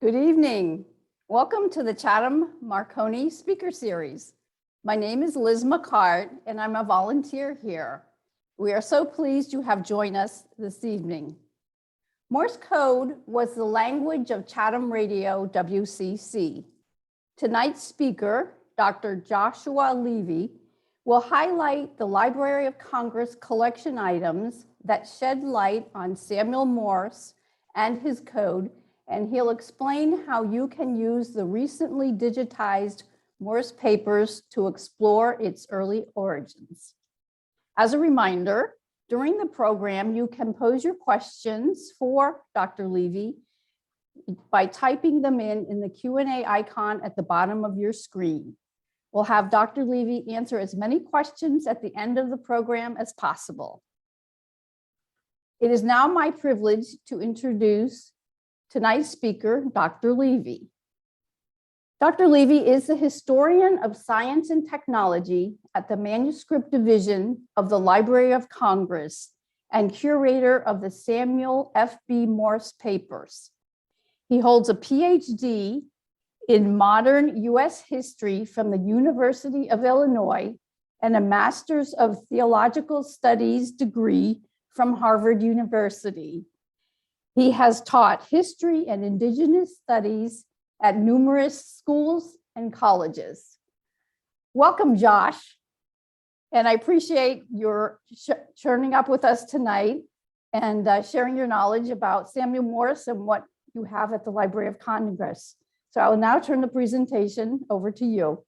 Good evening. Welcome to the Chatham Marconi Speaker Series. My name is Liz McCart, and I'm a volunteer here. We are so pleased you have joined us this evening. Morse Code was the language of Chatham Radio WCC. Tonight's speaker, Dr. Joshua Levy, will highlight the Library of Congress collection items that shed light on Samuel Morse and his code, and he'll explain how you can use the recently digitized Morse Papers to explore its early origins. As a reminder, during the program, you can pose your questions for Dr. Levy by typing them in the Q&A icon at the bottom of your screen. We'll have Dr. Levy answer as many questions at the end of the program as possible. It is now my privilege to introduce tonight's speaker, Dr. Levy. Dr. Levy is the historian of science and technology at the Manuscript Division of the Library of Congress and curator of the Samuel F.B. Morse Papers. He holds a PhD in modern U.S. history from the University of Illinois and a Master's of Theological Studies degree from Harvard University. He has taught history and indigenous studies at numerous schools and colleges. Welcome, Josh. And I appreciate your turning up with us tonight and sharing your knowledge about Samuel Morse and what you have at the Library of Congress. So I will now turn the presentation over to you.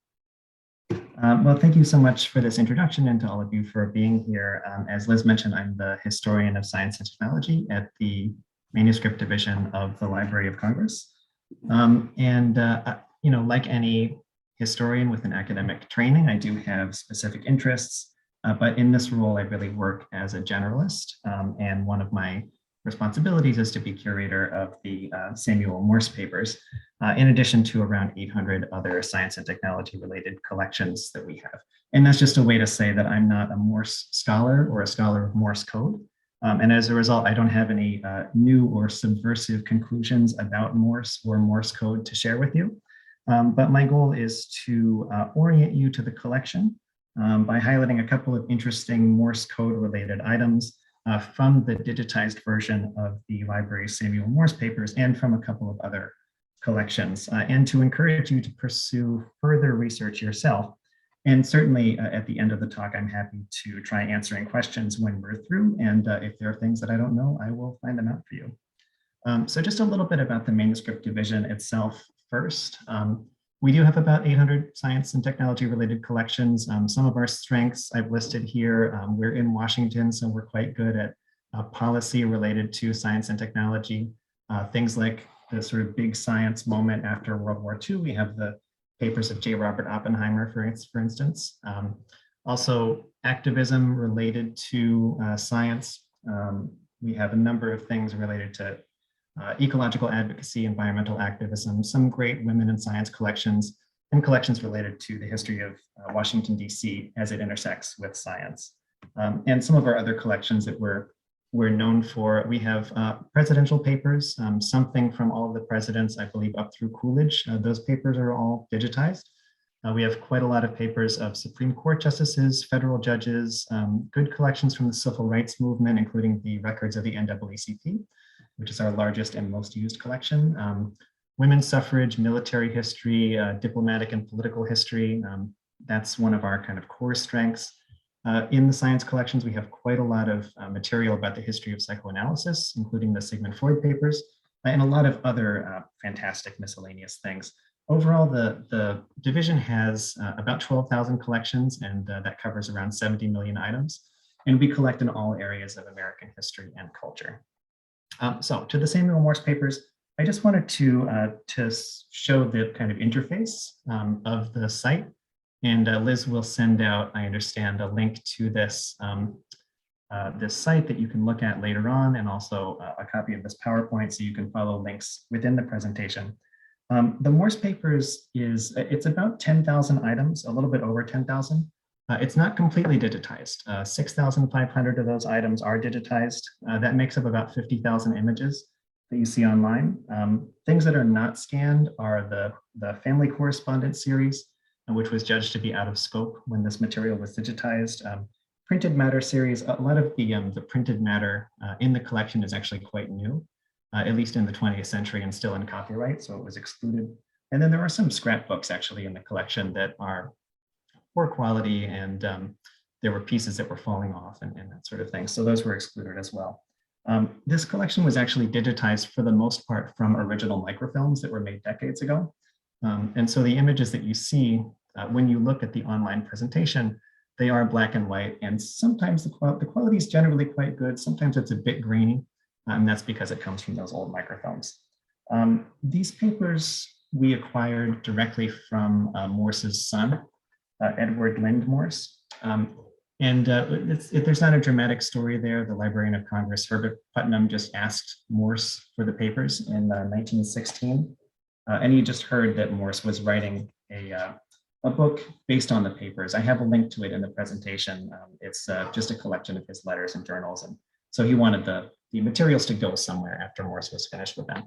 Well, thank you so much for this introduction and to all of you for being here. As Liz mentioned, I'm the historian of science and technology at the Manuscript Division of the Library of Congress. You know, like any historian with an academic training, I do have specific interests, but in this role, I really work as a generalist. And one of my responsibilities is to be curator of the Samuel Morse Papers, in addition to around 800 other science and technology related collections that we have. And that's just a way to say that I'm not a Morse scholar or a scholar of Morse code. And as a result, I don't have any new or subversive conclusions about Morse or Morse code to share with you. But my goal is to orient you to the collection by highlighting a couple of interesting Morse code related items from the digitized version of the library's Samuel Morse Papers and from a couple of other collections, and to encourage you to pursue further research yourself. And certainly at the end of the talk, I'm happy to try answering questions when we're through. And if there are things that I don't know, I will find them out for you. So just a little bit about the Manuscript Division itself first. We do have about 800 science and technology related collections. Some of our strengths I've listed here. We're in Washington, so we're quite good at policy related to science and technology. Things like the sort of big science moment after World War II. We have the papers of J. Robert Oppenheimer, for instance. Also, activism related to science. We have a number of things related to ecological advocacy, environmental activism, some great women in science collections, and collections related to the history of Washington, D.C. as it intersects with science. And some of our other collections that we're known for, we have presidential papers, something from all of the presidents, I believe, up through Coolidge. Those papers are all digitized. We have quite a lot of papers of Supreme Court justices, federal judges, good collections from the civil rights movement, including the records of the NAACP, which is our largest and most used collection. Women's suffrage, military history, diplomatic and political history. That's one of our kind of core strengths. In the science collections, we have quite a lot of material about the history of psychoanalysis, including the Sigmund Freud papers, and a lot of other fantastic miscellaneous things. Overall, the division has about 12,000 collections, and that covers around 70 million items. And we collect in all areas of American history and culture. So to the Samuel Morse Papers, I just wanted to show the kind of interface of the site. And Liz will send out, I understand, a link to this, this site that you can look at later on, and also a copy of this PowerPoint so you can follow links within the presentation. The Morse Papers it's about 10,000 items, a little bit over 10,000. It's not completely digitized. 6,500 of those items are digitized. That makes up about 50,000 images. that you see online. Things that are not scanned are the family correspondence series, which was judged to be out of scope when this material was digitized. Printed matter series, a lot of the printed matter in the collection is actually quite new, at least in the 20th century and still in copyright, so it was excluded. And then there are some scrapbooks actually in the collection that are poor quality, and there were pieces that were falling off and that sort of thing. So those were excluded as well. This collection was actually digitized for the most part from original microfilms that were made decades ago. And so the images that you see when you look at the online presentation, they are black and white, and sometimes the quality is generally quite good. Sometimes it's a bit grainy, and that's because it comes from those old microfilms. These papers we acquired directly from Morse's son, Edward Lind Morse. There's not a dramatic story there. The Librarian of Congress, Herbert Putnam, just asked Morse for the papers in 1916. And he just heard that Morse was writing a book based on the papers. I have a link to it in the presentation. It's just a collection of his letters and journals. And so he wanted the materials to go somewhere after Morse was finished with them.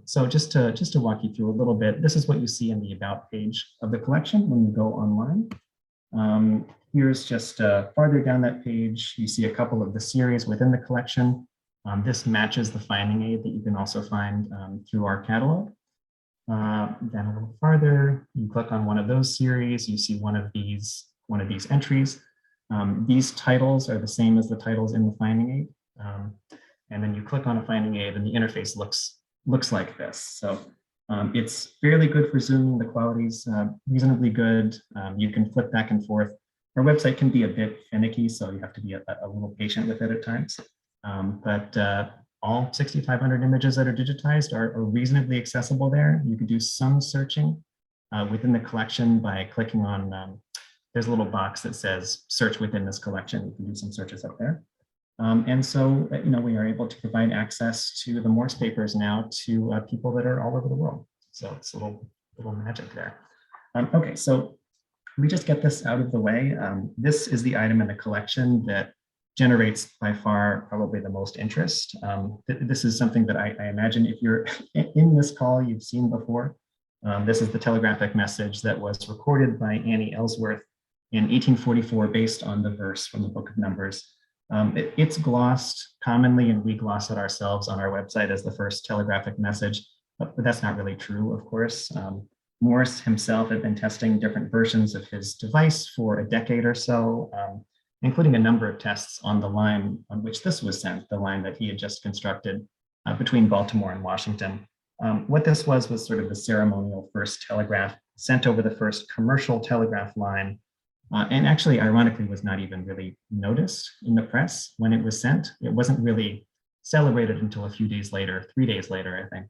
So just to walk you through a little bit, this is what you see in the About page of the collection when you go online. Here's just farther down that page, you see a couple of the series within the collection. This matches the finding aid that you can also find through our catalog. Then a little farther, you click on one of those series, you see one of these entries. These titles are the same as the titles in the finding aid. And then you click on a finding aid and the interface looks like this. So it's fairly good for zooming. The quality's reasonably good. You can flip back and forth. Our website can be a bit finicky, so you have to be a little patient with it at times. But all 6,500 images that are digitized are reasonably accessible there. You can do some searching within the collection by clicking on, there's a little box that says search within this collection. You can do some searches up there. And so, we are able to provide access to the Morse papers now to people that are all over the world. So it's a little magic there. Okay, so let me just get this out of the way. This is the item in the collection that generates by far probably the most interest. This is something that I imagine if you're in this call, you've seen before. This is the telegraphic message that was recorded by Annie Ellsworth in 1844 based on the verse from the Book of Numbers. It's glossed commonly, and we gloss it ourselves on our website as the first telegraphic message, but that's not really true, of course. Morse himself had been testing different versions of his device for a decade or so, including a number of tests on the line on which this was sent, the line that he had just constructed between Baltimore and Washington. What this was sort of the ceremonial first telegraph sent over the first commercial telegraph line, and actually, ironically, was not even really noticed in the press when it was sent. It wasn't really celebrated until a few days later, 3 days later, I think,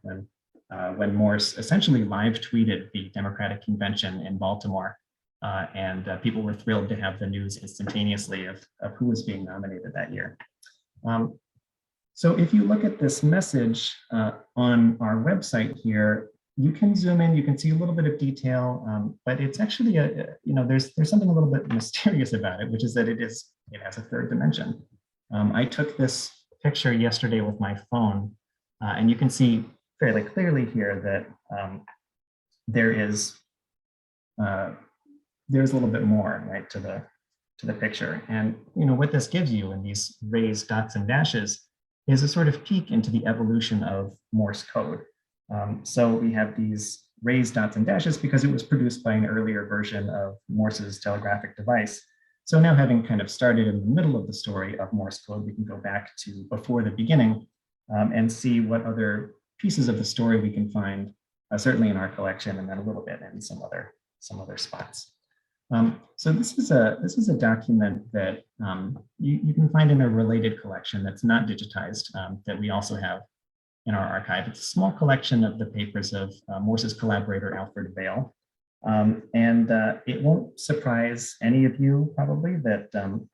when Morse essentially live tweeted the Democratic Convention in Baltimore. And people were thrilled to have the news instantaneously of who was being nominated that year. So if you look at this message on our website here, you can zoom in, you can see a little bit of detail, but it's actually there's something a little bit mysterious about it, which is that it has a third dimension. I took this picture yesterday with my phone, and you can see fairly clearly here that there's a little bit more, right, to the picture. And what this gives you in these raised dots and dashes is a sort of peek into the evolution of Morse code. So we have these raised dots and dashes because it was produced by an earlier version of Morse's telegraphic device. So now, having kind of started in the middle of the story of Morse code, we can go back to before the beginning and see what other pieces of the story we can find, certainly in our collection, and then a little bit in some other spots. So this is a document that you can find in a related collection that's not digitized, that we also have in our archive. It's a small collection of the papers of Morse's collaborator, Alfred Vail. And it won't surprise any of you probably that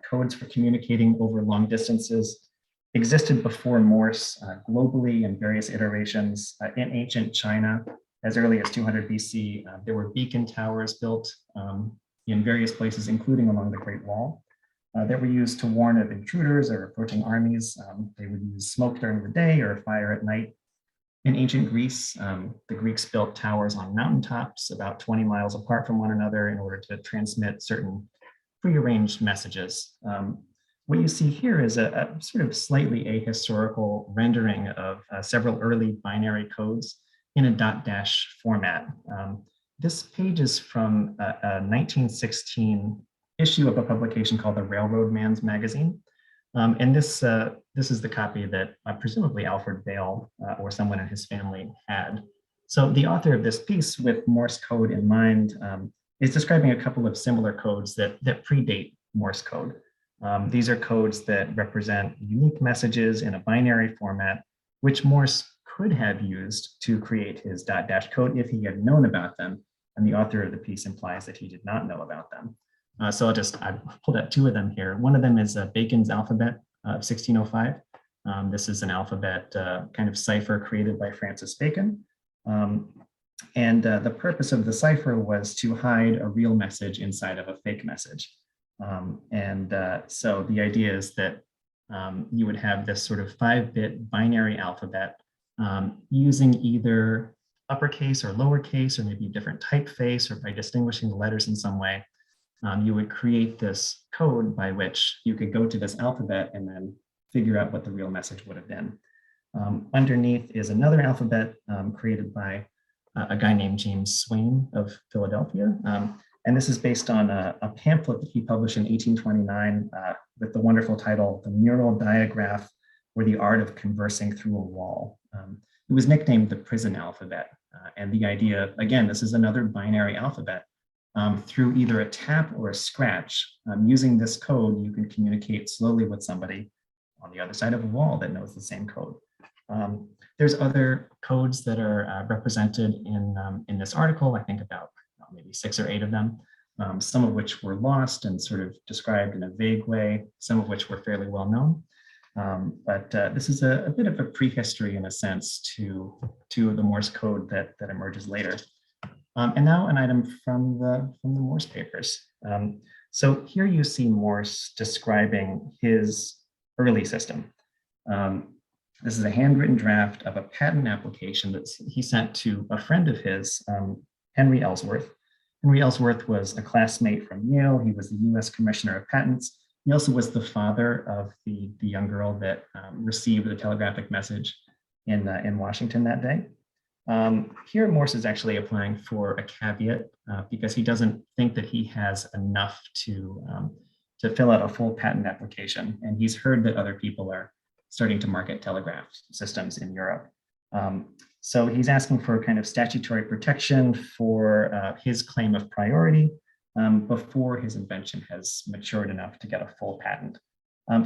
codes for communicating over long distances existed before Morse globally in various iterations. In ancient China, as early as 200 BC, there were beacon towers built in various places, including along the Great Wall, that were used to warn of intruders or approaching armies. They would use smoke during the day or fire at night In ancient Greece, the Greeks built towers on mountaintops about 20 miles apart from one another in order to transmit certain prearranged messages. What you see here is a sort of slightly ahistorical rendering of several early binary codes in a dot dash format. This page is from a 1916 issue of a publication called the Railroad Man's Magazine. And this is the copy that presumably Alfred Vail or someone in his family had. So the author of this piece with Morse code in mind is describing a couple of similar codes that predate Morse code. These are codes that represent unique messages in a binary format, which Morse could have used to create his dot dash code if he had known about them. And the author of the piece implies that he did not know about them. So I pulled out two of them here. One of them is Bacon's alphabet of 1605. This is an alphabet kind of cipher created by Francis Bacon. And the purpose of the cipher was to hide a real message inside of a fake message. So the idea is that you would have this sort of 5-bit binary alphabet using either uppercase or lowercase, or maybe a different typeface, or by distinguishing the letters in some way. You would create this code by which you could go to this alphabet and then figure out what the real message would have been. Underneath is another alphabet created by a guy named James Swain of Philadelphia. And this is based on a pamphlet that he published in 1829 with the wonderful title, The Mural Diagraph or the Art of Conversing Through a Wall. It was nicknamed the prison alphabet. And the idea, again, this is another binary alphabet. Through either a tap or a scratch. Using this code, you can communicate slowly with somebody on the other side of a wall that knows the same code. There's other codes that are represented in this article, I think about maybe 6 or 8 of them, some of which were lost and sort of described in a vague way, some of which were fairly well known. But this is a bit of a prehistory in a sense to the Morse code that emerges later. And now an item from the Morse papers. So here you see Morse describing his early system. This is a handwritten draft of a patent application that he sent to a friend of his, Henry Ellsworth. Henry Ellsworth was a classmate from Yale. He was the US Commissioner of Patents. He also was the father of the young girl that received the telegraphic message in Washington that day. Here, Morse is actually applying for a caveat because he doesn't think that he has enough to fill out a full patent application. And he's heard that other people are starting to market telegraph systems in Europe. So he's asking for kind of statutory protection for his claim of priority before his invention has matured enough to get a full patent.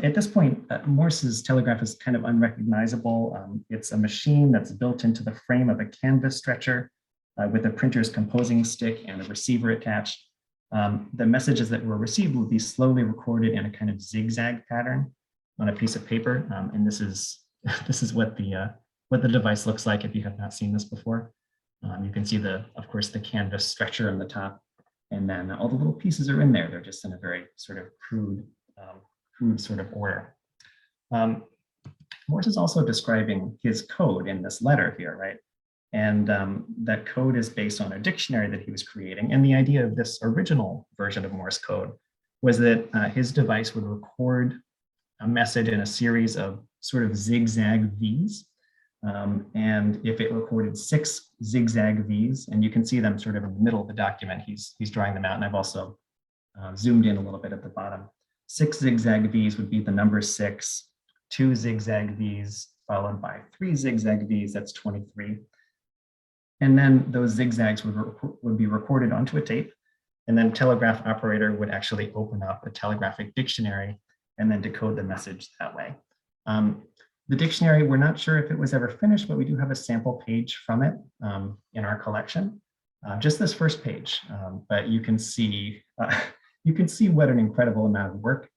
At this point, Morse's telegraph is kind of unrecognizable. It's a machine that's built into the frame of a canvas stretcher with a printer's composing stick and a receiver attached. The messages that were received would be slowly recorded in a kind of zigzag pattern on a piece of paper. And this is what the device looks like if you have not seen this before. You can see of course, the canvas stretcher on the top, and then all the little pieces are in there. They're just in a very sort of crude sort of order. Morse is also describing his code in this letter here, right? And that code is based on a dictionary that he was creating. And the idea of this original version of Morse code was that his device would record a message in a series of sort of zigzag V's. And if it recorded 6 zigzag V's, and you can see them sort of in the middle of the document, he's drawing them out, and I've also zoomed in a little bit at the bottom. 6 zigzag V's would be the number 6, 2 zigzag V's followed by 3 zigzag V's, that's 23. And then those zigzags would be recorded onto a tape, and then telegraph operator would actually open up a telegraphic dictionary and then decode the message that way. The dictionary, we're not sure if it was ever finished, but we do have a sample page from it in our collection. Just this first page, but you can see what an incredible amount of work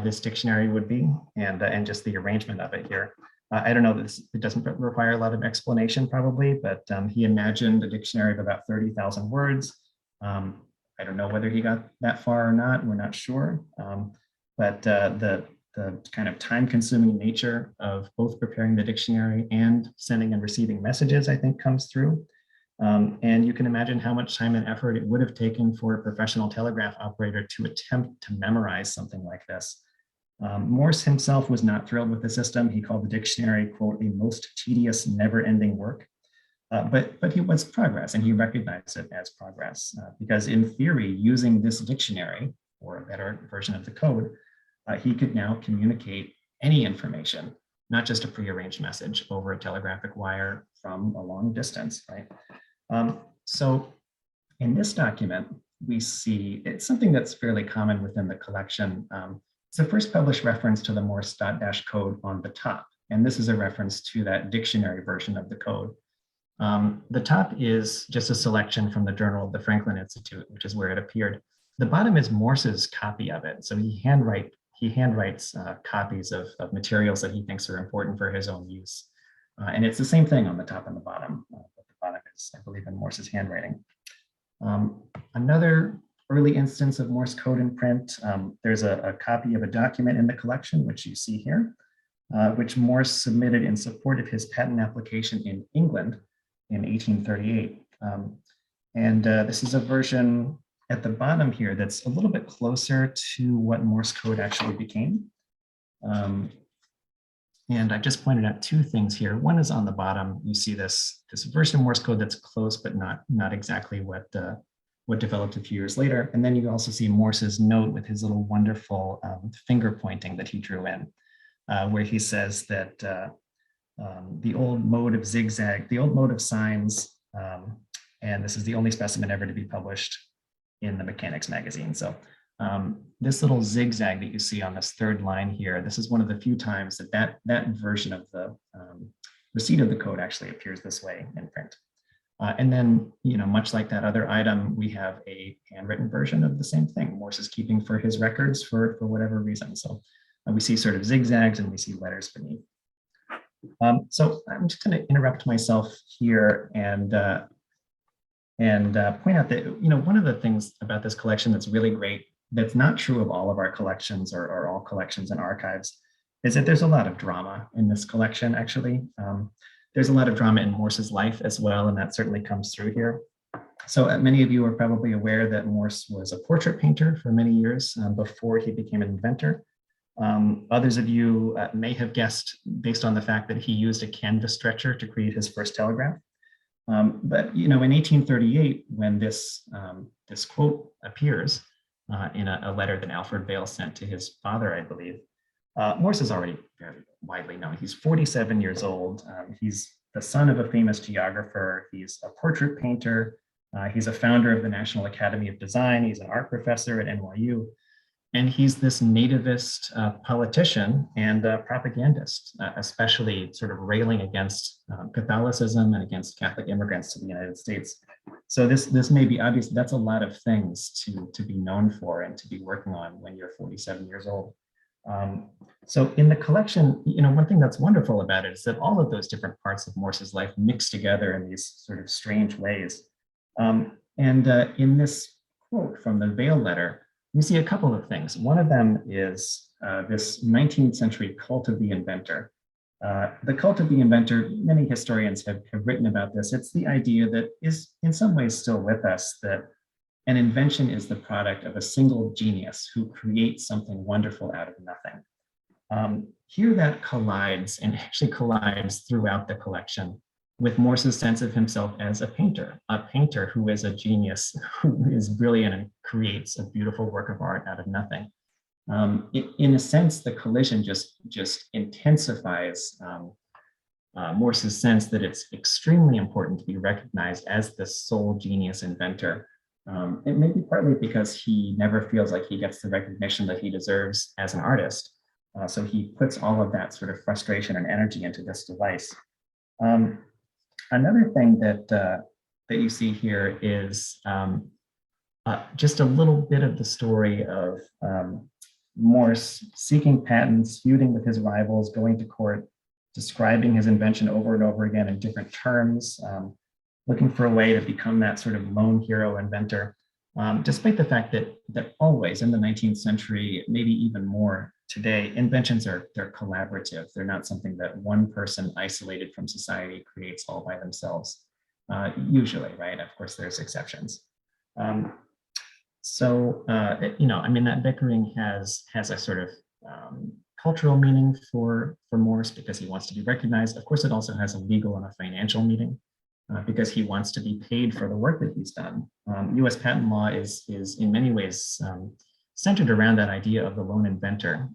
this dictionary would be, and just the arrangement of it here. I don't know, it doesn't require a lot of explanation probably, but he imagined a dictionary of about 30,000 words. I don't know whether he got that far or not, we're not sure. But the kind of time-consuming nature of both preparing the dictionary and sending and receiving messages, I think, comes through. And you can imagine how much time and effort it would have taken for a professional telegraph operator to attempt to memorize something like this. Morse himself was not thrilled with the system. He called the dictionary, quote, a most tedious, never-ending work. But it was progress, and he recognized it as progress, because in theory, using this dictionary, or a better version of the code, he could now communicate any information, not just a prearranged message over a telegraphic wire from a long distance, right? So in this document, we see it's something that's fairly common within the collection. It's the first published reference to the Morse dot dash code on the top. And this is a reference to that dictionary version of the code. The top is just a selection from the Journal of the Franklin Institute, which is where it appeared. The bottom is Morse's copy of it. So he handwrites copies of materials that he thinks are important for his own use. And it's the same thing on the top and the bottom. But the bottom is, I believe, in Morse's handwriting. Another early instance of Morse code in print, there's a copy of a document in the collection, which you see here, which Morse submitted in support of his patent application in England in 1838. This is a version at the bottom here that's a little bit closer to what Morse code actually became. And I just pointed out two things here. One is on the bottom, you see this version of Morse code that's close, but not exactly what developed a few years later. And then you also see Morse's note with his little wonderful finger pointing that he drew in, where he says that the old mode of zigzag, the old mode of signs, and this is the only specimen ever to be published in the Mechanics magazine. So this little zigzag that you see on this third line here, this is one of the few times that version of the receipt of the code actually appears this way in print. And then, much like that other item, we have a handwritten version of the same thing. Morse is keeping for his records for whatever reason. So we see sort of zigzags and we see letters beneath. So I'm just going to interrupt myself here and point out that, one of the things about this collection that's really great, that's not true of all of our collections or all collections and archives, is that there's a lot of drama in this collection, actually. There's a lot of drama in Morse's life as well, and that certainly comes through here. So many of you are probably aware that Morse was a portrait painter for many years before he became an inventor. Others of you may have guessed based on the fact that he used a canvas stretcher to create his first telegraph. But in 1838, when this quote appears in a letter that Alfred Vail sent to his father, I believe, Morse is already very widely known. He's 47 years old. He's the son of a famous geographer. He's a portrait painter. He's a founder of the National Academy of Design. He's an art professor at NYU. And he's this nativist politician and propagandist, especially sort of railing against Catholicism and against Catholic immigrants to the United States. So this may be obvious. That's a lot of things to be known for and to be working on when you're 47 years old. So in the collection, one thing that's wonderful about it is that all of those different parts of Morse's life mix together in these sort of strange ways. In this quote from the Vail letter, you see a couple of things. One of them is this 19th century cult of the inventor. The cult of the inventor, many historians have written about this. It's the idea that is in some ways still with us, that an invention is the product of a single genius who creates something wonderful out of nothing. Here that collides, and actually collides throughout the collection, with Morse's sense of himself as a painter who is a genius, who is brilliant and creates a beautiful work of art out of nothing. In a sense, the collision just intensifies Morse's sense that it's extremely important to be recognized as the sole genius inventor. It may be partly because he never feels like he gets the recognition that he deserves as an artist. So he puts all of that sort of frustration and energy into this device. Another thing that you see here is just a little bit of the story of Morse seeking patents, feuding with his rivals, going to court, describing his invention over and over again in different terms, looking for a way to become that sort of lone hero inventor, despite the fact that always in the 19th century, maybe even more, today, inventions they're collaborative. They're not something that one person isolated from society creates all by themselves, usually, right? Of course, there's exceptions. I mean, that bickering has a sort of cultural meaning for Morse because he wants to be recognized. Of course, it also has a legal and a financial meaning because he wants to be paid for the work that he's done. US patent law is in many ways centered around that idea of the lone inventor.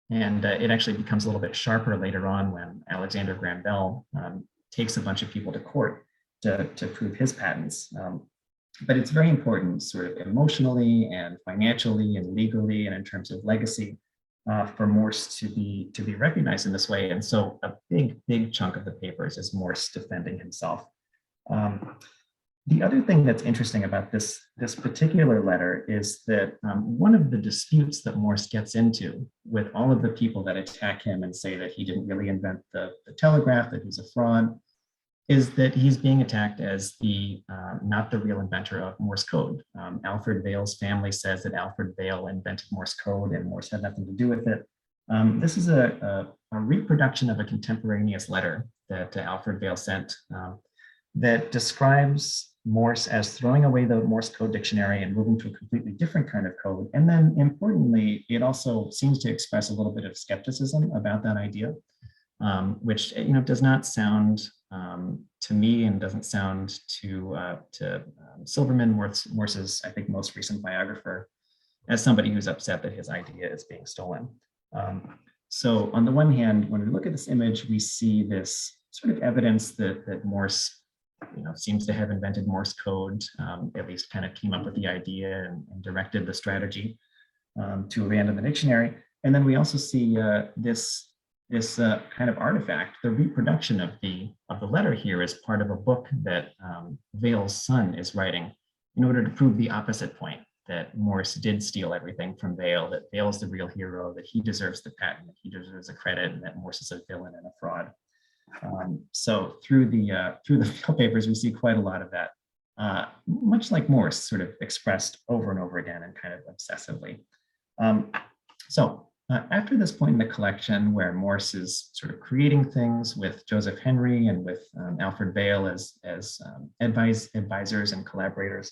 It actually becomes a little bit sharper later on when Alexander Graham Bell takes a bunch of people to court to prove his patents. But it's very important sort of emotionally and financially and legally and in terms of legacy for Morse to be recognized in this way. And so a big chunk of the papers is Morse defending himself. The other thing that's interesting about this particular letter is that one of the disputes that Morse gets into with all of the people that attack him and say that he didn't really invent the telegraph, that he's a fraud, is that he's being attacked as not the real inventor of Morse code. Alfred Vail's family says that Alfred Vail invented Morse code and Morse had nothing to do with it. This is a reproduction of a contemporaneous letter that Alfred Vail sent that describes Morse as throwing away the Morse code dictionary and moving to a completely different kind of code. And then importantly, it also seems to express a little bit of skepticism about that idea, which does not sound to me and doesn't sound to Silverman, Morse's, I think, most recent biographer, as somebody who's upset that his idea is being stolen. So on the one hand, when we look at this image, we see this sort of evidence that Morse seems to have invented Morse code, at least kind of came up with the idea and directed the strategy to abandon the dictionary. And then we also see this kind of artifact, the reproduction of the letter here is part of a book that Vail's son is writing in order to prove the opposite point, that Morse did steal everything from Vail, that Vail's the real hero, that he deserves the patent, that he deserves the credit, and that Morse is a villain and a fraud. So through the Vail papers, we see quite a lot of that, much like Morse, sort of expressed over and over again and kind of obsessively. After this point in the collection where Morse is sort of creating things with Joseph Henry and with Alfred Vail as advisors and collaborators,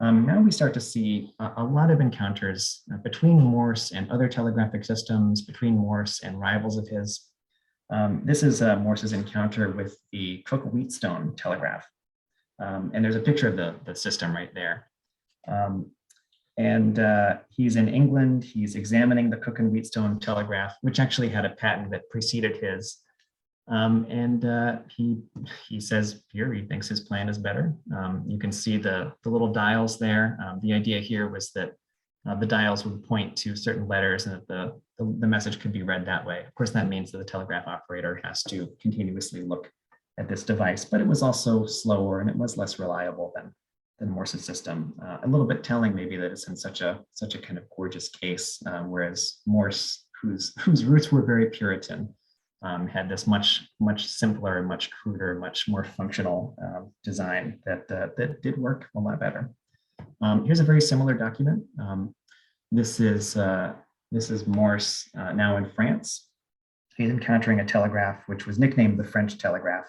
now we start to see a lot of encounters between Morse and other telegraphic systems, between Morse and rivals of his. This is Morse's encounter with the Cook-Wheatstone telegraph. And there's a picture of the system right there. He's in England, he's examining the Cook and Wheatstone telegraph, which actually had a patent that preceded his. He says here, he thinks his plan is better. You can see the little dials there. The idea here was that the dials would point to certain letters and that the message could be read that way. Of course, that means that the telegraph operator has to continuously look at this device, but it was also slower and it was less reliable than Morse's system. A little bit telling maybe that it's in such a kind of gorgeous case, whereas Morse, whose roots were very Puritan, had this much simpler, much cruder, much more functional design that did work a lot better. Here's a very similar document. This is Morse now in France. He's encountering a telegraph which was nicknamed the French telegraph,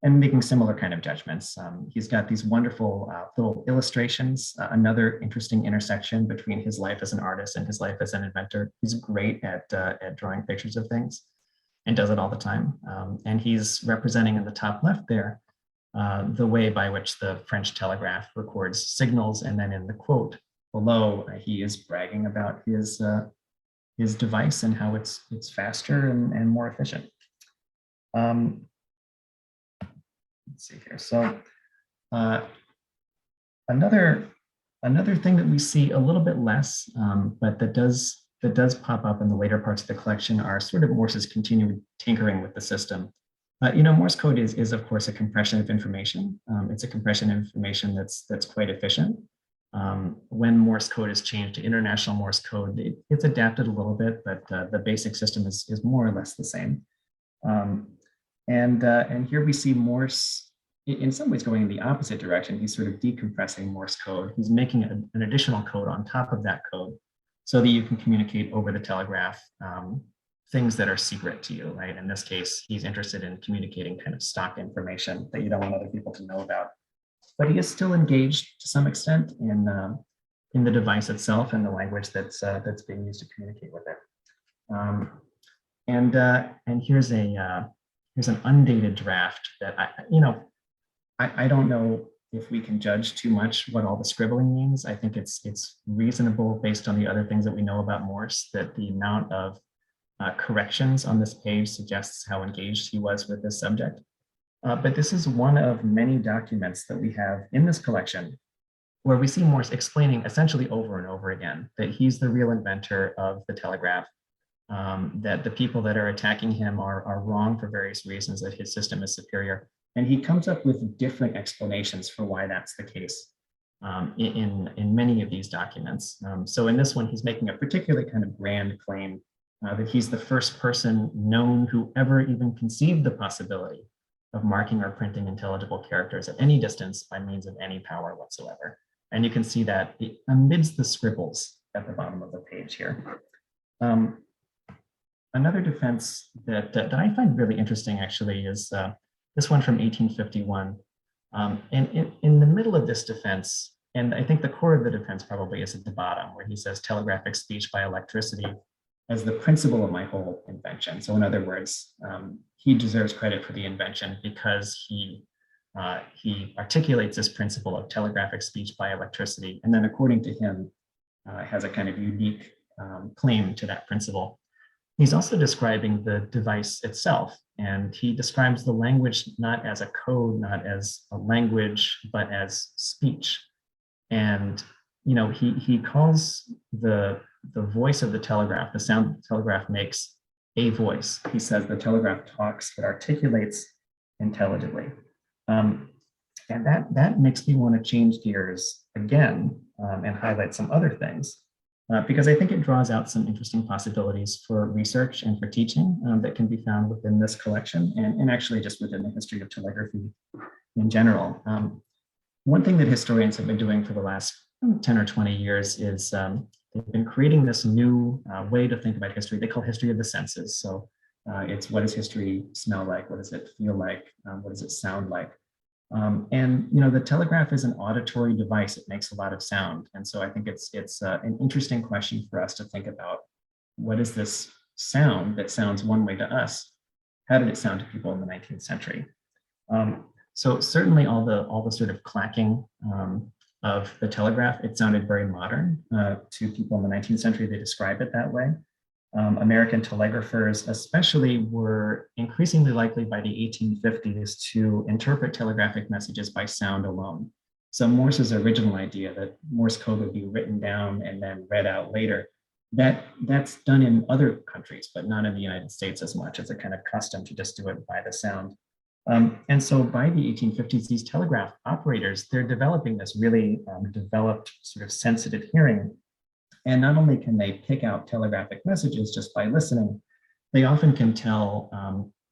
and making similar kind of judgments. He's got these wonderful little illustrations, another interesting intersection between his life as an artist and his life as an inventor. He's great at drawing pictures of things and does it all the time. And he's representing in the top left there the way by which the French telegraph records signals. And then in the quote below, he is bragging about his device and how it's faster and more efficient. Let's see here. So another thing that we see a little bit less, but that does pop up in the later parts of the collection are sort of Morse's continued tinkering with the system. Morse code is of course a compression of information. It's a compression of information that's quite efficient. When Morse code is changed to International Morse code, it's adapted a little bit, but the basic system is more or less the same. And here we see Morse in some ways going in the opposite direction. He's sort of decompressing Morse code. He's making an additional code on top of that code so that you can communicate over the telegraph things that are secret to you, right? In this case, he's interested in communicating kind of stock information that you don't want other people to know about. But he is still engaged to some extent in the device itself and the language that's being used to communicate with it. And here's an undated draft that I don't know if we can judge too much what all the scribbling means. I think it's reasonable based on the other things that we know about Morse that the amount of corrections on this page suggests how engaged he was with this subject. But this is one of many documents that we have in this collection where we see Morse explaining essentially over and over again that he's the real inventor of the telegraph, that the people that are attacking him are wrong for various reasons, that his system is superior. And he comes up with different explanations for why that's the case in many of these documents. So in this one, he's making a particularly kind of grand claim that he's the first person known who ever even conceived the possibility of marking or printing intelligible characters at any distance by means of any power whatsoever. And you can see that amidst the scribbles at the bottom of the page here. Another defense that I find really interesting actually is this one from 1851. And in the middle of this defense, and I think the core of the defense probably is at the bottom, where he says telegraphic speech by electricity as the principle of my whole invention. So in other words, he deserves credit for the invention because he articulates this principle of telegraphic speech by electricity. And then according to him, has a kind of unique claim to that principle. He's also describing the device itself. And he describes the language not as a code, not as a language, but as speech. And he calls the voice of the telegraph, the sound the telegraph makes, a voice. He says the telegraph talks, it articulates intelligibly. And that makes me want to change gears again and highlight some other things, because I think it draws out some interesting possibilities for research and for teaching that can be found within this collection and actually just within the history of telegraphy in general. One thing that historians have been doing for the last 10 or 20 years is they've been creating this new way to think about history. They call history of the senses. So it's what does history smell like? What does it feel like? What does it sound like? And the telegraph is an auditory device. It makes a lot of sound. And so I think it's an interesting question for us to think about. What is this sound that sounds one way to us? How did it sound to people in the 19th century? So certainly all the sort of clacking of the telegraph, it sounded very modern to people in the 19th century. They describe it that way. American telegraphers especially were increasingly likely by the 1850s to interpret telegraphic messages by sound alone. So Morse's original idea that Morse code would be written down and then read out later, that's done in other countries, but not in the United States as much. It's a kind of custom to just do it by the sound. And so by the 1850s, these telegraph operators, they're developing this really developed sort of sensitive hearing. And not only can they pick out telegraphic messages just by listening, they often can tell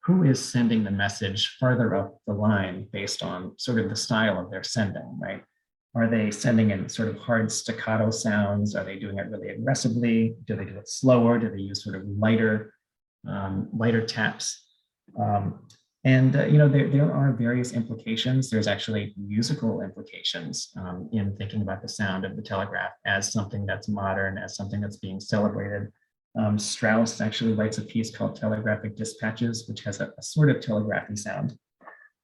who is sending the message farther up the line based on sort of the style of their sending, right? Are they sending in sort of hard staccato sounds? Are they doing it really aggressively? Do they do it slower? Do they use sort of lighter taps? There are various implications. There's actually musical implications in thinking about the sound of the telegraph as something that's modern, as something that's being celebrated. Strauss actually writes a piece called Telegraphic Dispatches, which has a sort of telegraphy sound.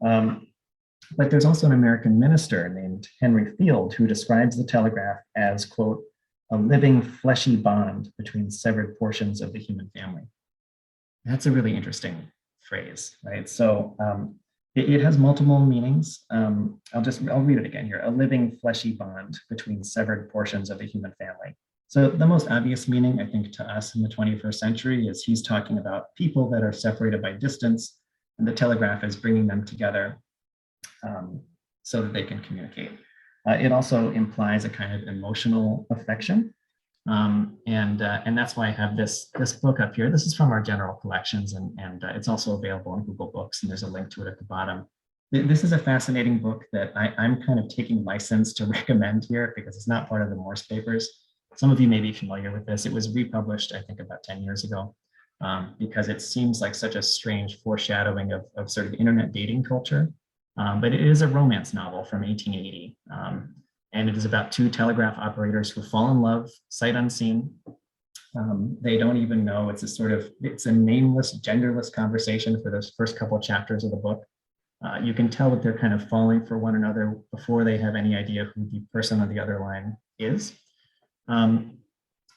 But there's also an American minister named Henry Field who describes the telegraph as, quote, a living fleshy bond between severed portions of the human family. That's a really interesting phrase, right? So it has multiple meanings. I'll read it again here. A living fleshy bond between severed portions of the human family. So the most obvious meaning, I think, to us in the 21st century is he's talking about people that are separated by distance, and the telegraph is bringing them together so that they can communicate. It also implies a kind of emotional affection. And that's why I have this book up here. This is from our general collections, and it's also available on Google Books, and there's a link to it at the bottom. This is a fascinating book that I'm kind of taking license to recommend here because it's not part of the Morse Papers. Some of you may be familiar with this. It was republished, I think, about 10 years ago, because it seems like such a strange foreshadowing of sort of internet dating culture. But it is a romance novel from 1880. And it is about two telegraph operators who fall in love, sight unseen. They don't even know. It's a nameless, genderless conversation for those first couple of chapters of the book. You can tell that they're kind of falling for one another before they have any idea who the person on the other line is. And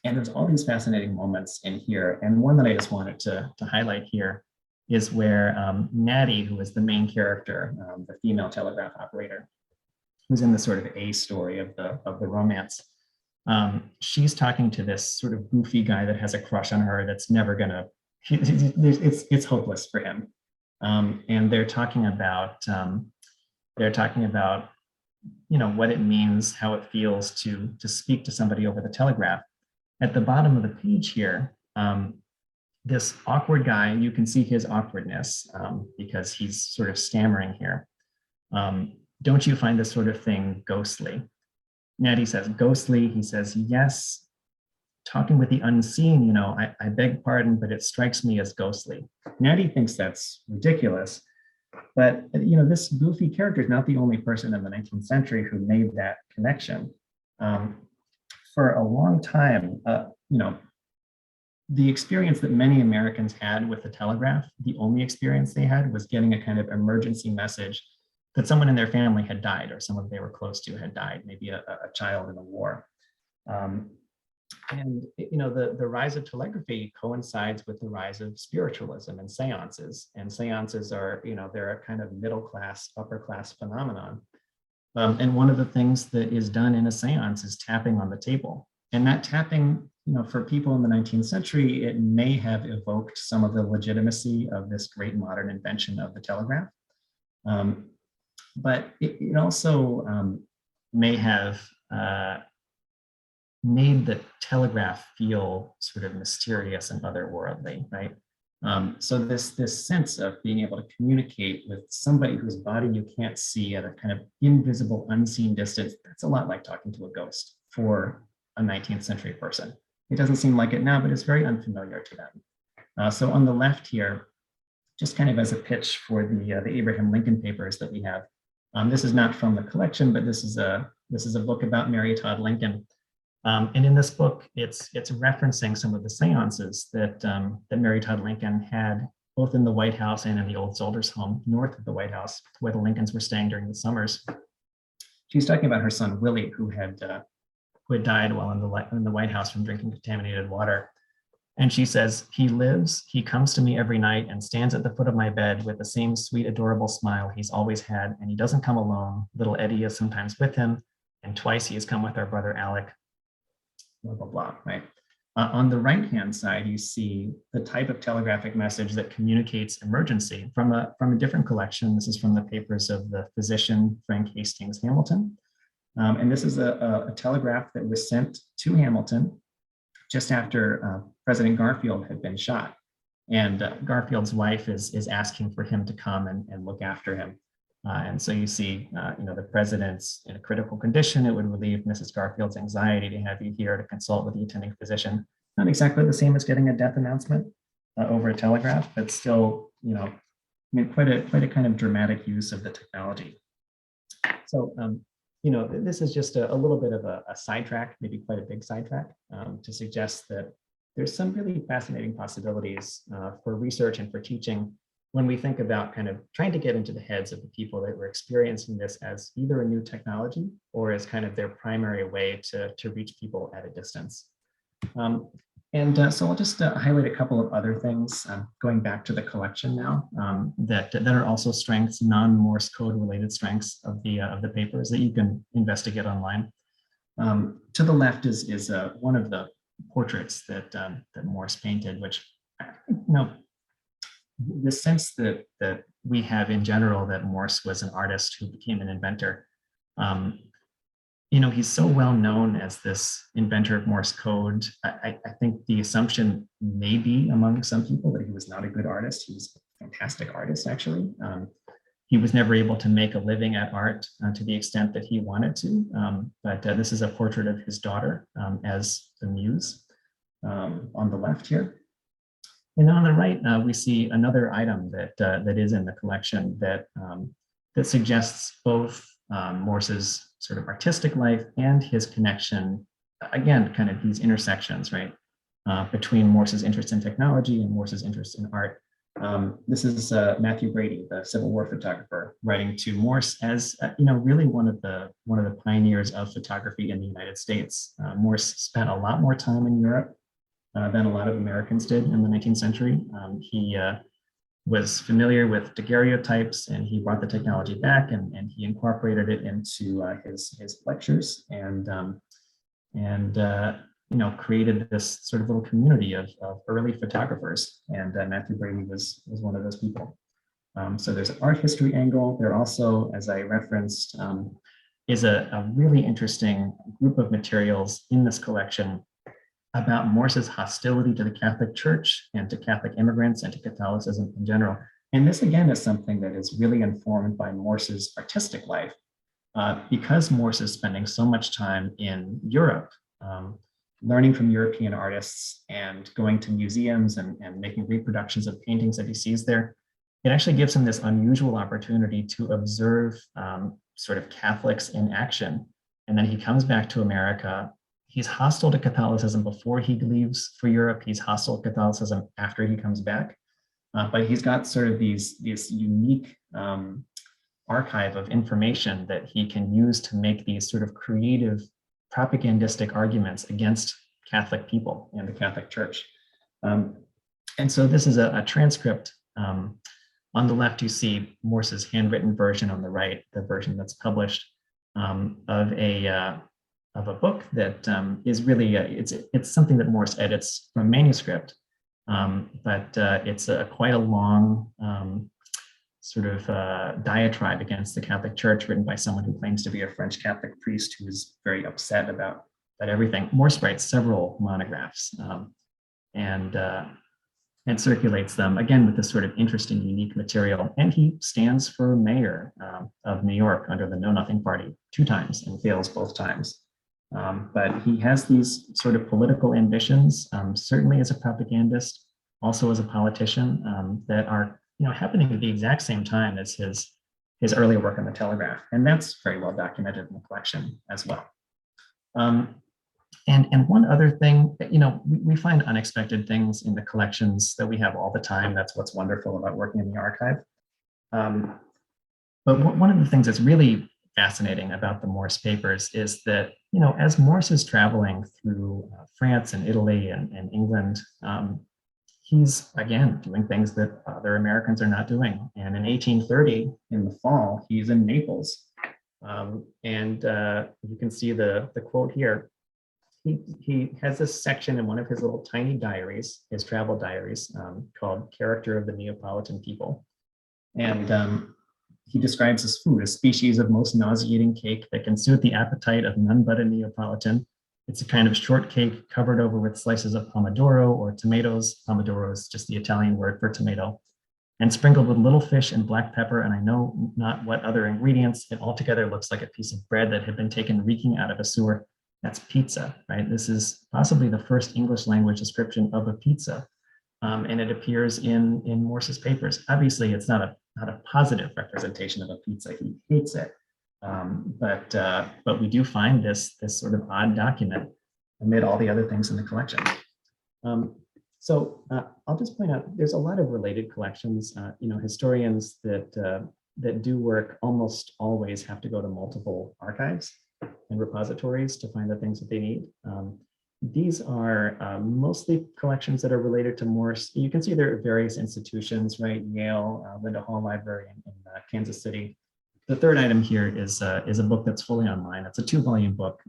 there's all these fascinating moments in here. And one that I just wanted to highlight here is where Natty, who is the main character, the female telegraph operator, who's in the sort of A story of the romance. She's talking to this sort of goofy guy that has a crush on her that's never gonna, it's hopeless for him. And they're talking about, what it means, how it feels to speak to somebody over the telegraph. At the bottom of the page here, this awkward guy, you can see his awkwardness because he's sort of stammering here. Don't you find this sort of thing ghostly? Natty says, ghostly. He says, yes. Talking with the unseen, I beg pardon, but it strikes me as ghostly. Natty thinks that's ridiculous. But, this goofy character is not the only person in the 19th century who made that connection. For a long time, the experience that many Americans had with the telegraph, the only experience they had was getting a kind of emergency message that someone in their family had died or someone they were close to had died, maybe a child in a war. And the rise of telegraphy coincides with the rise of spiritualism and seances. And seances are, they're a kind of middle class, upper class phenomenon. And one of the things that is done in a seance is tapping on the table. And that tapping, for people in the 19th century, it may have evoked some of the legitimacy of this great modern invention of the telegraph. But it also may have made the telegraph feel sort of mysterious and otherworldly, right? So this sense of being able to communicate with somebody whose body you can't see at a kind of invisible, unseen distance, that's a lot like talking to a ghost for a 19th century person. It doesn't seem like it now, but it's very unfamiliar to them. So on the left here, just kind of as a pitch for the Abraham Lincoln papers that we have. This is not from the collection, but this is a book about Mary Todd Lincoln. And in this book, it's referencing some of the seances that Mary Todd Lincoln had both in the White House and in the old soldiers' home north of the White House, where the Lincolns were staying during the summers. She's talking about her son Willie, who had died while in the White House from drinking contaminated water. And she says, he lives, he comes to me every night and stands at the foot of my bed with the same sweet, adorable smile he's always had. And he doesn't come alone. Little Eddie is sometimes with him. And twice he has come with our brother Alec. Blah, blah, blah, right? On the right-hand side, you see the type of telegraphic message that communicates emergency from a different collection. This is from the papers of the physician, Frank Hastings Hamilton. And this is a telegraph that was sent to Hamilton just after President Garfield had been shot. And Garfield's wife is asking for him to come and look after him. And so you see, the president's in a critical condition. It would relieve Mrs. Garfield's anxiety to have you here to consult with the attending physician. Not exactly the same as getting a death announcement over a telegraph, but still, quite a kind of dramatic use of the technology. So, this is just a little bit of a sidetrack, maybe quite a big sidetrack, to suggest that there's some really fascinating possibilities for research and for teaching when we think about kind of trying to get into the heads of the people that were experiencing this as either a new technology or as kind of their primary way to reach people at a distance. So I'll just highlight a couple of other things, going back to the collection now, that are also strengths, non-Morse code related strengths of the papers that you can investigate online. To the left is one of the portraits that Morse painted, which, the sense that we have in general that Morse was an artist who became an inventor. He's so well known as this inventor of Morse code. I think the assumption may be among some people that he was not a good artist. He was a fantastic artist, actually. He was never able to make a living at art to the extent that he wanted to, but this is a portrait of his daughter as the muse on the left here. And on the right, we see another item that is in the collection that suggests both Morse's sort of artistic life and his connection, again, kind of these intersections, right, between Morse's interest in technology and Morse's interest in art. This is Matthew Brady, the Civil War photographer, writing to Morse as really one of the pioneers of photography in the United States. Morse spent a lot more time in Europe than a lot of Americans did in the 19th century. He was familiar with daguerreotypes, and he brought the technology back and he incorporated it into his lectures and created this sort of little community of early photographers. And Matthew Brady was one of those people. So there's an art history angle. There also, as I referenced, is a really interesting group of materials in this collection about Morse's hostility to the Catholic Church and to Catholic immigrants and to Catholicism in general. And this, again, is something that is really informed by Morse's artistic life. Because Morse is spending so much time in Europe, learning from European artists and going to museums and making reproductions of paintings that he sees there, it actually gives him this unusual opportunity to observe sort of Catholics in action. And then he comes back to America. He's hostile to Catholicism before he leaves for Europe. He's hostile to Catholicism after he comes back. But he's got sort of this unique archive of information that he can use to make these sort of creative propagandistic arguments against Catholic people and the Catholic Church. And so this is a transcript. On the left, you see Morse's handwritten version. On the right, the version that's published of a book that is really, it's something that Morse edits from manuscript, but it's quite a long sort of diatribe against the Catholic Church, written by someone who claims to be a French Catholic priest who's very upset about everything. Morse writes several monographs and circulates them, again, with this sort of interesting, unique material. And he stands for mayor of New York under the Know Nothing Party 2 times and fails both times. But he has these sort of political ambitions, certainly as a propagandist, also as a politician, that are happening at the exact same time as his earlier work on the telegraph. And that's very well documented in the collection as well. And one other thing, we find unexpected things in the collections that we have all the time. That's what's wonderful about working in the archive. But one of the things that's really fascinating about the Morse papers is that, as Morse is traveling through France and Italy and England, he's, again, doing things that other Americans are not doing. And in 1830, in the fall, he's in Naples. And you can see the quote here. He has this section in one of his little tiny diaries, his travel diaries, called Character of the Neapolitan People. And he describes his food, a species of most nauseating cake that can suit the appetite of none but a Neapolitan. It's a kind of short cake covered over with slices of pomodoro or tomatoes. Pomodoro is just the Italian word for tomato. And sprinkled with little fish and black pepper, and I know not what other ingredients. It altogether looks like a piece of bread that had been taken reeking out of a sewer. That's pizza, right? This is possibly the first English language description of a pizza. And it appears in Morse's papers. Obviously, it's not a positive representation of a pizza. He hates it. But we do find this sort of odd document amid all the other things in the collection. So I'll just point out, there's a lot of related collections. Historians that do work almost always have to go to multiple archives and repositories to find the things that they need. These are mostly collections that are related to Morse. You can see there are various institutions, right? Yale, Linda Hall Library in Kansas City. The third item here is a book that's fully online. It's a 2-volume book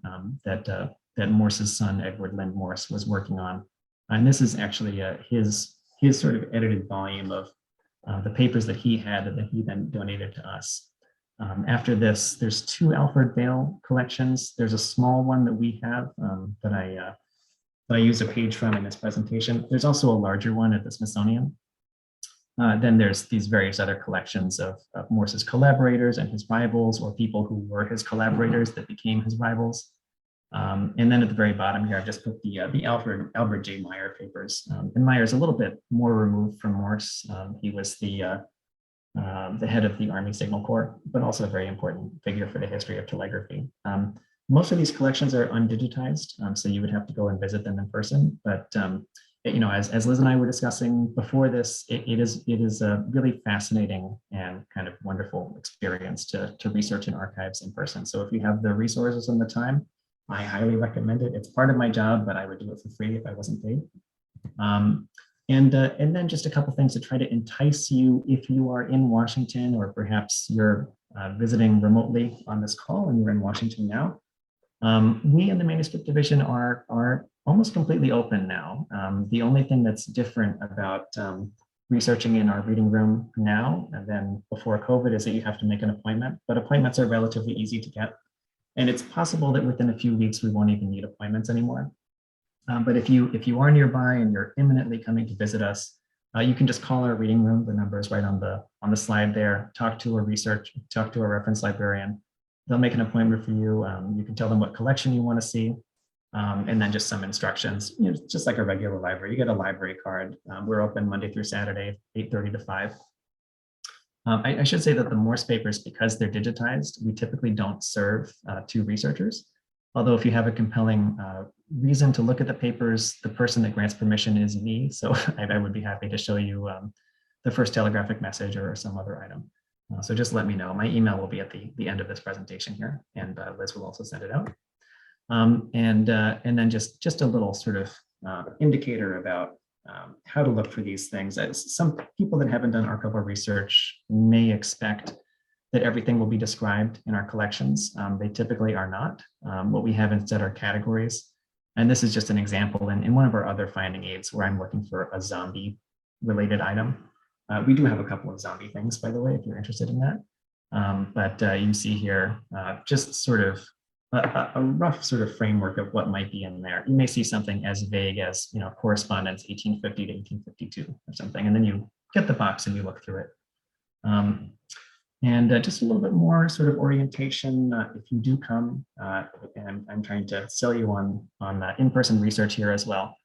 that Morse's son, Edward Lind Morse, was working on. And this is actually his sort of edited volume of the papers that he had that he then donated to us. After this, there's 2 Alfred Vail collections. There's a small one that we have that I use a page from in this presentation. There's also a larger one at the Smithsonian. Then there's these various other collections of Morse's collaborators and his rivals, or people who were his collaborators that became his rivals. And then at the very bottom here, I've just put the Albert J. Meyer papers. And Meyer's a little bit more removed from Morse. He was the head of the Army Signal Corps, but also a very important figure for the history of telegraphy. Most of these collections are undigitized, so you would have to go and visit them in person. But as Liz and I were discussing before this, it is a really fascinating and kind of wonderful experience to research in archives in person. So if you have the resources and the time, I highly recommend it. It's part of my job, but I would do it for free if I wasn't paid. And then just a couple things to try to entice you if you are in Washington, or perhaps you're visiting remotely on this call and you're in Washington now. We in the manuscript division are almost completely open now. The only thing that's different about researching in our reading room now than before COVID is that you have to make an appointment, but appointments are relatively easy to get. And it's possible that within a few weeks, we won't even need appointments anymore. But if you are nearby and you're imminently coming to visit us, you can just call our reading room. The number is right on the slide there. Talk to a reference librarian. They'll make an appointment for you. You can tell them what collection you want to see, and then just some instructions. Just like a regular library. You get a library card. We're open Monday through Saturday, 8:30 to 5. I should say that the Morse papers, because they're digitized, we typically don't serve to researchers. Although if you have a compelling reason to look at the papers, the person that grants permission is me. So I would be happy to show you the first telegraphic message or some other item. So just let me know. My email will be at the end of this presentation here, and Liz will also send it out. And then just a little sort of indicator about how to look for these things. As some people that haven't done archival research may expect that everything will be described in our collections. They typically are not. What we have instead are categories. And this is just an example in one of our other finding aids where I'm looking for a zombie related item. We do have a couple of zombie things, by the way, if you're interested in that. But you see here just sort of a rough sort of framework of what might be in there. You may see something as vague as, correspondence 1850 to 1852 or something, and then you get the box and you look through it. And just a little bit more sort of orientation if you do come, and I'm trying to sell you on in-person research here as well.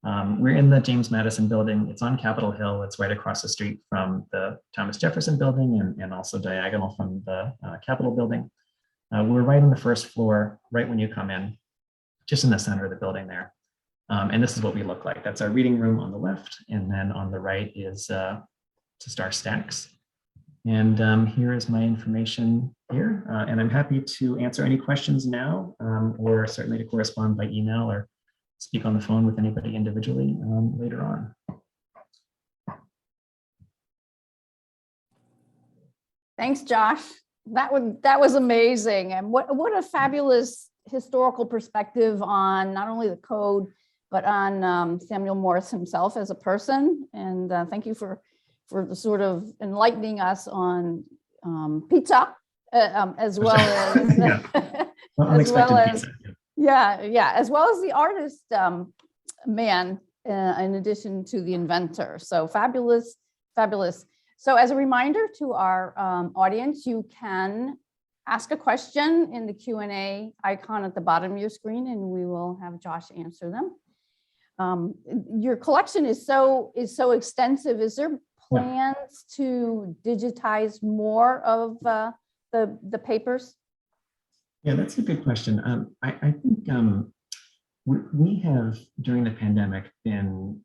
We're in the James Madison building. It's on Capitol Hill. It's right across the street from the Thomas Jefferson building and also diagonal from the Capitol building. We're right on the first floor, right when you come in, just in the center of the building there. And this is what we look like. That's our reading room on the left. And then on the right is just our stacks. And here is my information here. And I'm happy to answer any questions now, or certainly to correspond by email or speak on the phone with anybody individually later on. Thanks, Josh. That was amazing. And what a fabulous historical perspective on not only the code, but on Samuel Morse himself as a person. And thank you for sort of enlightening us on pizza, as well as Yeah. Well, as well as pizza. as well as the artist man, in addition to the inventor. So fabulous. So as a reminder to our audience, you can ask a question in the Q&A icon at the bottom of your screen, and we will have Josh answer them. Your collection is so extensive. Is there plans to digitize more of the papers? Yeah, that's a good question. I think we have, during the pandemic, been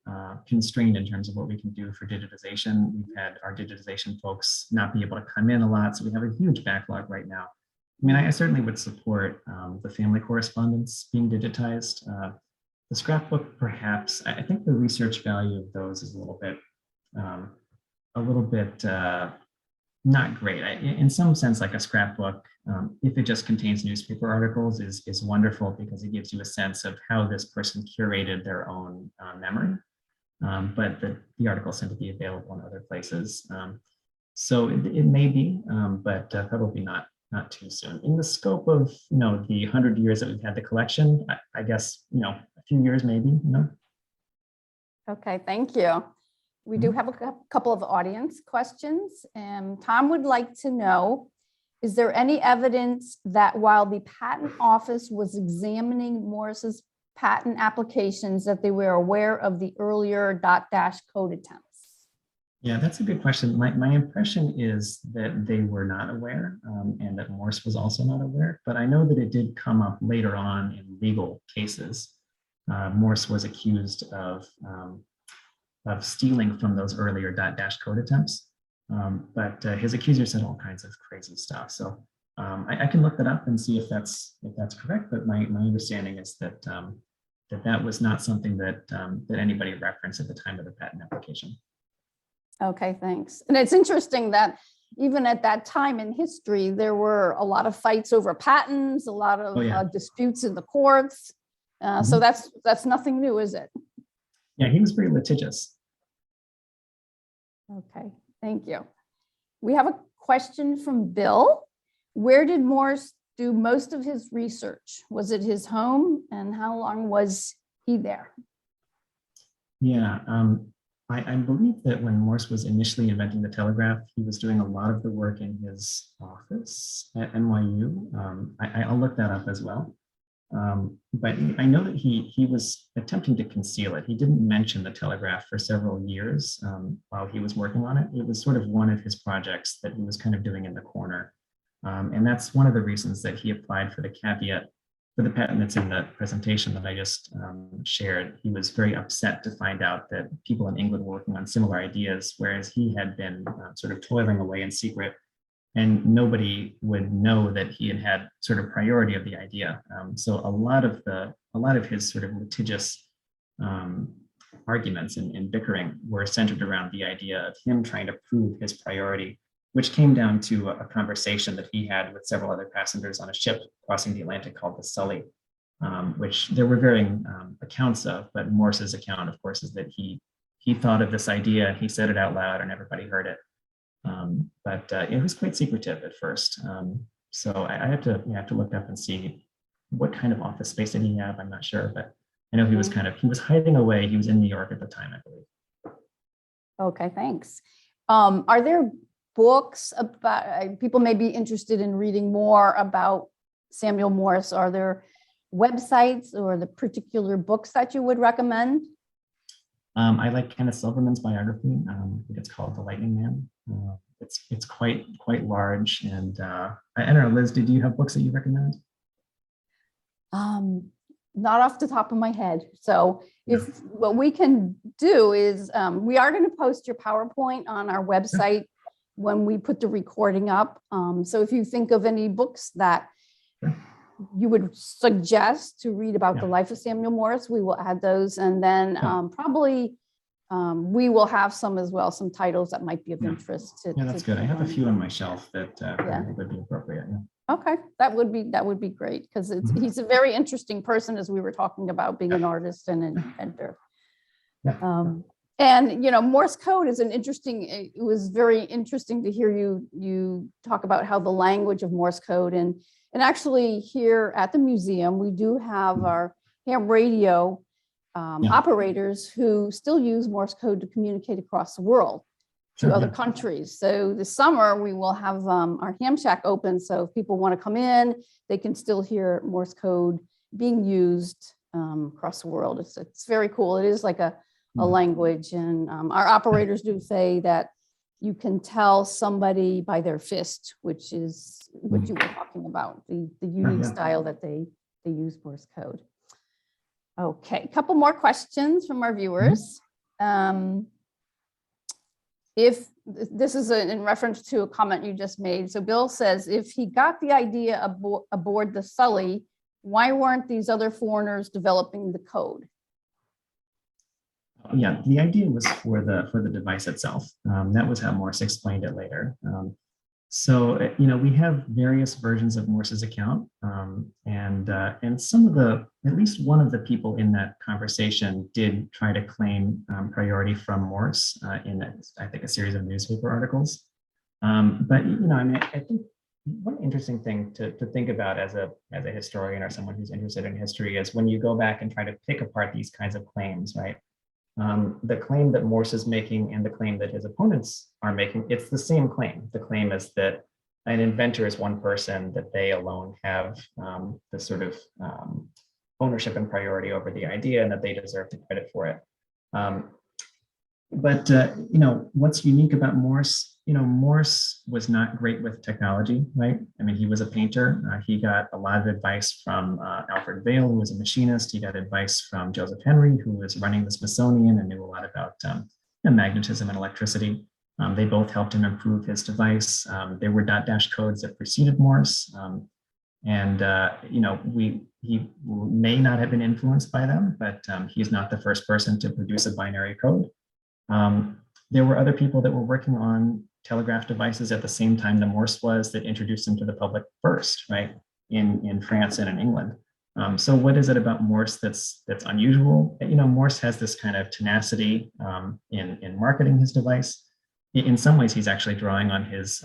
constrained in terms of what we can do for digitization. We've had our digitization folks not be able to come in a lot, so we have a huge backlog right now. I mean, I certainly would support the family correspondence being digitized. The scrapbook, perhaps. I think the research value of those is a little bit not great. In some sense, like a scrapbook, if it just contains newspaper articles, is wonderful because it gives you a sense of how this person curated their own memory. But the articles tend to be available in other places. So it may be, but probably not too soon. In the scope of the 100 years that we've had the collection, I guess a few years maybe. Okay, thank you. We do have a couple of audience questions. And Tom would like to know, is there any evidence that while the patent office was examining Morse's patent applications that they were aware of the earlier dot dash code attempts? Yeah, that's a good question. My impression is that they were not aware and that Morse was also not aware, but I know that it did come up later on in legal cases. Morse was accused of stealing from those earlier dot dash code attempts, but his accusers said all kinds of crazy stuff. So I can look that up and see if that's correct, but my understanding is that that was not something that anybody referenced at the time of the patent application. Okay, thanks. And it's interesting that even at that time in history, there were a lot of fights over patents, a lot of disputes in the courts. So that's nothing new, is it? Yeah, he was very litigious. Okay, thank you. We have a question from Bill. Where did Morse do most of his research? Was it his home, and how long was he there? Yeah, I believe that when Morse was initially inventing the telegraph, he was doing a lot of the work in his office at NYU. I'll look that up as well. But I know that he was attempting to conceal it. He didn't mention the telegraph for several years while he was working on it. It was sort of one of his projects that he was kind of doing in the corner. And that's one of the reasons that he applied for the caveat for the patent that's in the presentation that I just shared. He was very upset to find out that people in England were working on similar ideas, whereas he had been sort of toiling away in secret, and nobody would know that he had sort of priority of the idea. So a lot of his sort of litigious arguments and bickering were centered around the idea of him trying to prove his priority, which came down to a conversation that he had with several other passengers on a ship crossing the Atlantic called the Sully, which there were varying accounts of, but Morse's account, of course, is that he thought of this idea, he said it out loud, and everybody heard it. But it was quite secretive at first. So I have to look up and see what kind of office space did he have. I'm not sure, but I know he was hiding away. He was in New York at the time, I believe. Okay, thanks. Are there books about, people may be interested in reading more about Samuel Morse? Are there websites or the particular books that you would recommend? I like Kenneth Silverman's biography. I think it's called The Lightning Man. It's quite large, and I don't know, Liz, do you have books that you recommend? Not off the top of my head. So if what we can do is we are going to post your PowerPoint on our website when we put the recording up. So if you think of any books that you would suggest to read about the life of Samuel Morse, we will add those. And then probably we will have some as well, some titles that might be of interest. That's good. I have a few on my shelf that would be appropriate. Okay, that would be great, because he's a very interesting person, as we were talking about, being an artist and an inventor. And Morse code is it was very interesting to hear you talk about how the language of Morse code, and actually here at the museum, we do have our ham radio operators who still use Morse code to communicate across the world to other countries. So this summer we will have our ham shack open. So if people want to come in, they can still hear Morse code being used across the world. It's very cool. It is like a language, and our operators do say that you can tell somebody by their fist, which is what you were talking about, the unique style that they use Morse code. Okay, a couple more questions from our viewers. If this is in reference to a comment you just made. So Bill says, if he got the idea aboard the Sully, why weren't these other foreigners developing the code? Yeah, the idea was for the device itself. That was how Morse explained it later. So we have various versions of Morse's account, and some of at least one of the people in that conversation did try to claim priority from Morse in I think a series of newspaper articles. But I think one interesting thing to think about as a historian or someone who's interested in history is when you go back and try to pick apart these kinds of claims, right? the claim that Morse is making and the claim that his opponents are making, it's the same claim. The claim is that an inventor is one person, that they alone have the sort of ownership and priority over the idea, and that they deserve the credit for it. But what's unique about Morse? Morse was not great with technology, right? I mean, he was a painter. He got a lot of advice from Alfred Vail, who was a machinist. He got advice from Joseph Henry, who was running the Smithsonian and knew a lot about magnetism and electricity. They both helped him improve his device. There were dot dash codes that preceded Morse. He may not have been influenced by them, but he's not the first person to produce a binary code. There were other people that were working on telegraph devices at the same time that Morse was, that introduced them to the public first, right? In France and in England. So what is it about Morse that's unusual? Morse has this kind of tenacity in marketing his device. In some ways, he's actually drawing on his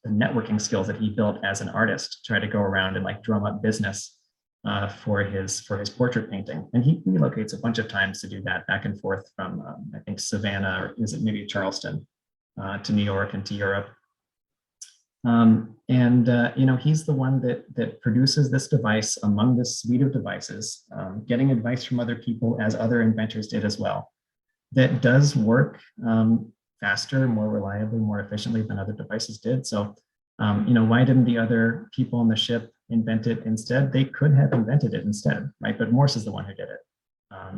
the networking skills that he built as an artist to try to go around and like drum up business for his portrait painting. And he relocates a bunch of times to do that, back and forth from I think Savannah, or is it maybe Charleston, to New York and to Europe. He's the one that produces this device among this suite of devices, getting advice from other people, as other inventors did as well, that does work faster, more reliably, more efficiently than other devices did. So, why didn't the other people on the ship invent it instead? They could have invented it instead, right? But Morse is the one who did it.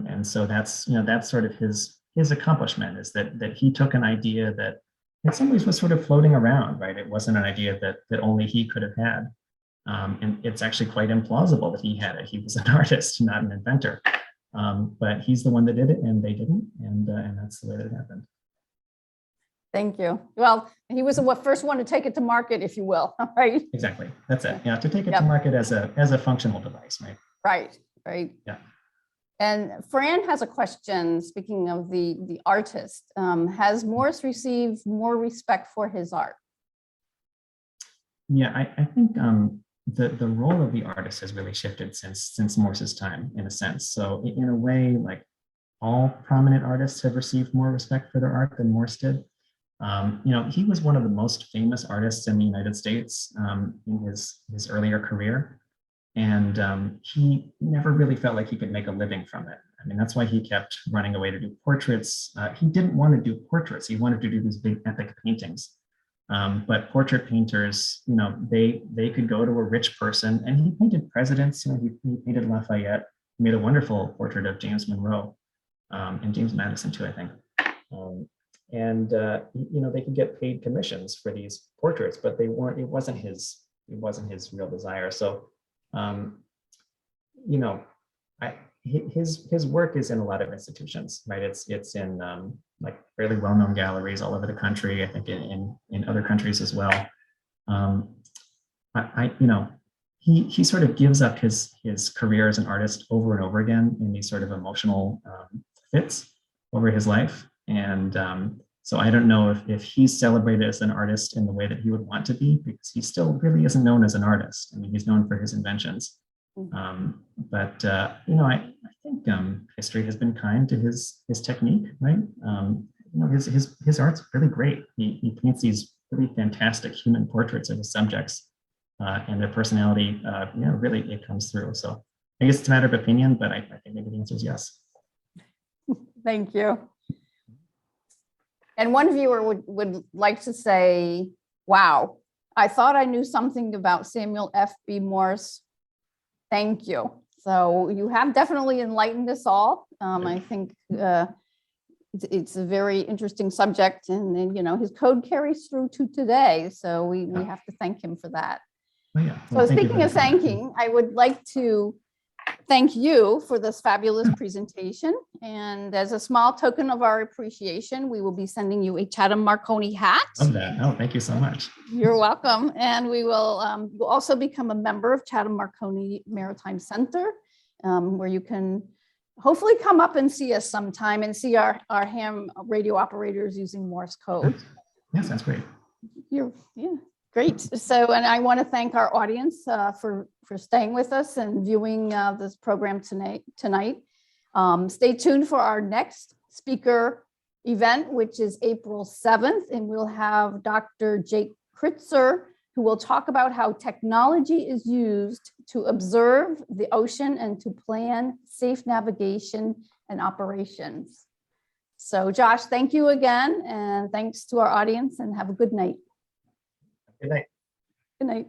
And so that's sort of his accomplishment, is that he took an idea that in some ways was sort of floating around, right? It wasn't an idea that only he could have had. And it's actually quite implausible that he had it. He was an artist, not an inventor. But he's the one that did it, and they didn't. And that's the way that it happened. Thank you. Well, he was the first one to take it to market, if you will, right? Exactly. That's it. Yeah, to take it to market as a functional device, right? Right. Yeah. And Fran has a question. Speaking of the artist, has Morse received more respect for his art? Yeah, I think the role of the artist has really shifted since Morse's time, in a sense. So in a way, like, all prominent artists have received more respect for their art than Morse did. He was one of the most famous artists in the United States in his earlier career. And he never really felt like he could make a living from it. I mean, that's why he kept running away to do portraits. He didn't want to do portraits. He wanted to do these big epic paintings. But portrait painters, they could go to a rich person, and he painted presidents. He painted Lafayette. He made a wonderful portrait of James Monroe and James Madison too, I think. They could get paid commissions for these portraits, but they weren't. It wasn't his real desire. So, his work is in a lot of institutions, right? It's in like fairly well-known galleries all over the country. I think in other countries as well. He sort of gives up his career as an artist over and over again in these sort of emotional fits over his life. And so I don't know if he's celebrated as an artist in the way that he would want to be, because he still really isn't known as an artist. I mean, he's known for his inventions. I think history has been kind to his technique, right? His art's really great. He paints these really fantastic human portraits of his subjects, and their personality, really it comes through. So I guess it's a matter of opinion, but I think maybe the answer is yes. Thank you. And one viewer would like to say, wow, I thought I knew something about Samuel F.B. Morse. Thank you. So you have definitely enlightened us all. I think it's a very interesting subject, and his code carries through to today. So we have to thank him for that. Oh, yeah. Well, so speaking of thanking, I would like to thank you for this fabulous presentation. And as a small token of our appreciation, we will be sending you a Chatham Marconi hat. Love that. Oh, thank you so much. You're welcome. And we will we'll also become a member of Chatham Marconi Maritime Center, where you can hopefully come up and see us sometime and see our ham radio operators using Morse code. Yes, that's great. Great. So, and I want to thank our audience for staying with us and viewing this program tonight. Stay tuned for our next speaker event, which is April 7th, and we'll have Dr. Jake Kritzer, who will talk about how technology is used to observe the ocean and to plan safe navigation and operations. So Josh, thank you again, and thanks to our audience, and have a good night. Good night. Good night.